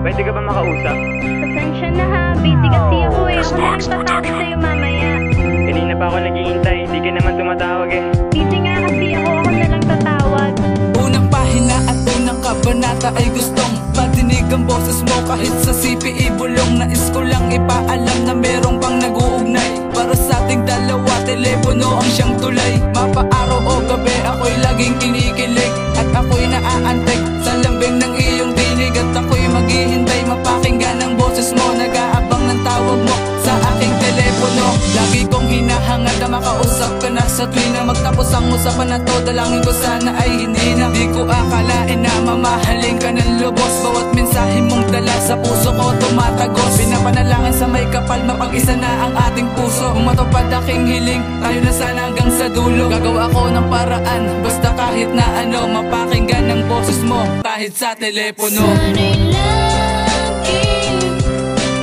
Pwede ka ba makausap? Pasensya na ha, busy kasi ako eh. Ako na lang tatawag sa'yo mamaya. Kanina pa ako naghihintay, di ka naman tumatawag eh. Busy nga kasi ako na lang tatawag. Unang pahina at unang kabanata ay gustong madinig ang boses mo kahit sa CPE bulong. Nais ko lang ipaalam na merong pang nag-uugnay. Para sa ating dalawa, telepono ang siyang tulay. Mapaaraw o gabi, ako'y laging kinikilig at ako'y naaantig sa lambing ng iyong tinig. At ako'y maghihintay mapakinggan ang boses mo. Nag-aabang ng tawag mo sa aking telepono. Lagi kong hinahangad na makausap ka na sa tuwing na magtapos ang usapan na to. Dalangin ko sana ay hindi na. Di ko akalain na mamahalin ka ng lubos. Bawat mensahe mong dala sa puso ko tumatagos. Pinapanalangin sa may kapal, mapag-isa na ang ating puso. Kung matupad aking hiling, tayo na sana hanggang sa dulo. Gagawa ko ng paraan, basta kahit na ano. Mapakinggan ang boses mo kahit sa telepono. Sana'y laging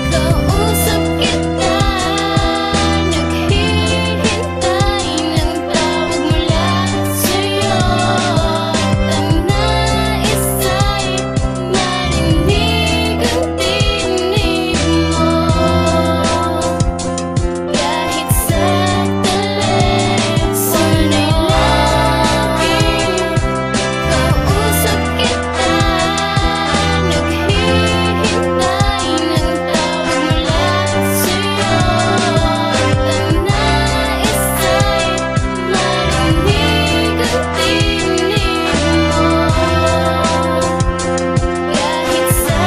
kausap kita. Naghihintay ng tawag mula sa'yo. Ang nais ay marinig ang tinig mo. Kahit sa telepono. Sana'y laging kausap kita. Naghihintay ng tawag mula sa'yo. Ang nais ay marinig ang tinig mo. Kahit sa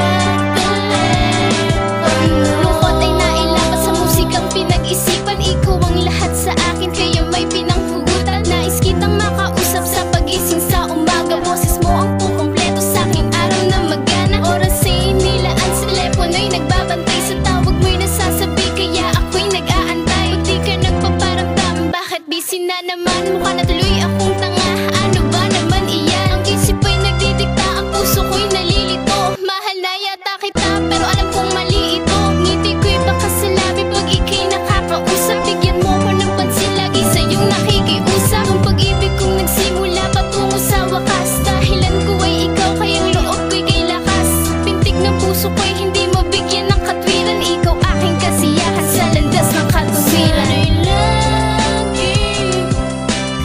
telepono. Lungkot ay nailapat sa musikang pinag-isipan. Ikaw ang lahat sa akin, kaya may pinanghugutan. Nais kitang makausap sa pagising sa umaga. Boses mo ang kukumpleto sa aking araw na magana. Oras ay nilaan sa telepono'y nagbabantay. Sa tawag mo'y nasasabi, kaya ako'y nag-aantay. Pag di ka nagpaparamdam, bakit busy na naman? Mukha na tuloy akong tanga, ano ba naman iyan? Ang isip ay nagdidikta, ang puso ko'y nalilito. Mahal na yata kita, pero alam kong mali ito. Ngiti ko'y baka sa labi pag ika'y nakakausap. Bigyan mo ko ng pansin, lagi sa'yong nakikiusap. Ang pag-ibig kong nagsimula patungo sa wakas. Dahilan ko ay ikaw, kayang loob ko'y kay lakas. Pintig ng puso ko'y hindi mabigyan ng katwiran. Ikaw aking kasiyahan sa landas ng katuwiran. Sana'y laging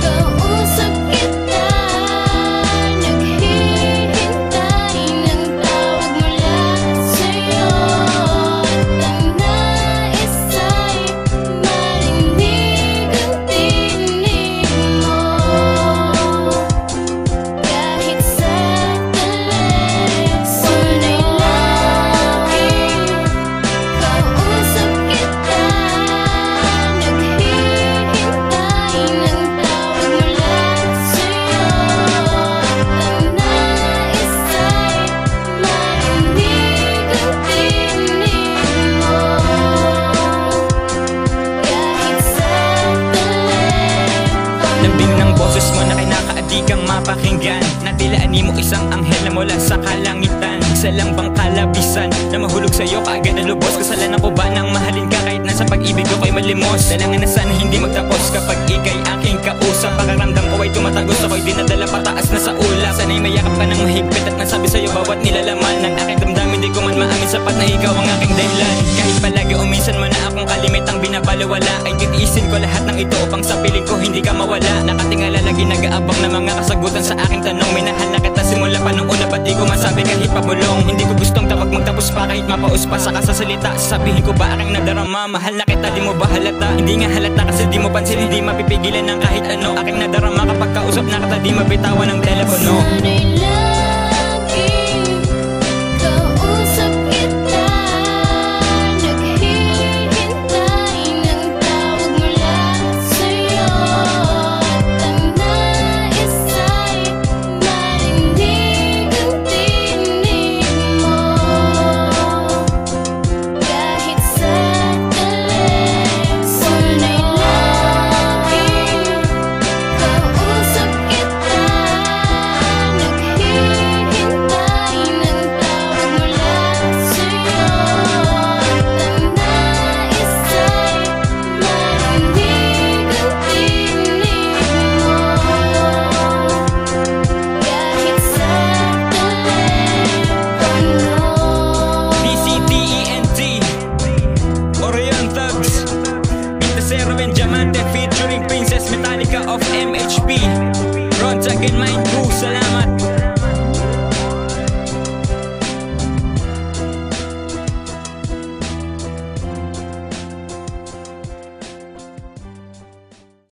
kausap kita. Naghihintay ng tawag mula sa'yo. Ang nais ay marinig ang tinig mo. Kahit sa telepono. Sana'y laging kausap kita. Naghihintay ng tawag mula sa'yo. Ang nais ay marinig ang tinig mo. Kahit sa telepono. Lambing ng boses mo na kinakaadikang mapakinggan. Na tila animo isang anghel na mula sa kalangitan. Isa lang bang kalabisan na mahulog sa'yo kaagad na lubos? Kasalanan ko ba nang mahalin ka kahit na sa pag-ibig ko ko'y malimos? Dalangan na sana hindi magtapos kapag ika'y aking kausap. Pakaramdam ko ay tumatagos, ako'y dinadala pataas na sa ulap. Sana'y mayakap ka ng mahigpit at nasabi sa'yo bawat nilalaman ng aking damdamin. Di ko man maamin sapat na ikaw ang aking dahilan. Kahit palagi o minsan mo na akong kalimitang binabalawala, ay titiisin ko lahat ng ito upang sa piling ko hindi ka mawala. Nakatingala lagi nag-aabang na mga kasagutan sa aking tanong. Minahal na kita simula pa nung una, ba't di ko masabi kahit pabulong? Hindi ko gustong tawag magtapos pa kahit mapaus pa sa kasasalita. Sasabihin ko ba aking nadarama? Mahal na kita, di mo ba halata? Hindi nga halata kasi di mo pansin, hindi mapipigilan ng kahit ano. Aking nadarama kapag kausap na kita, di mabitawan ng telepono. Sana'y laging kausap kita. Naghihintay ng tawag mula sa'yo. Ang nais ay marinig ang tinig mo. Kahit sa telepono. Sana'y laging kausap kita. Naghihintay of MHP Ron Tag and Mind Boo, salamat.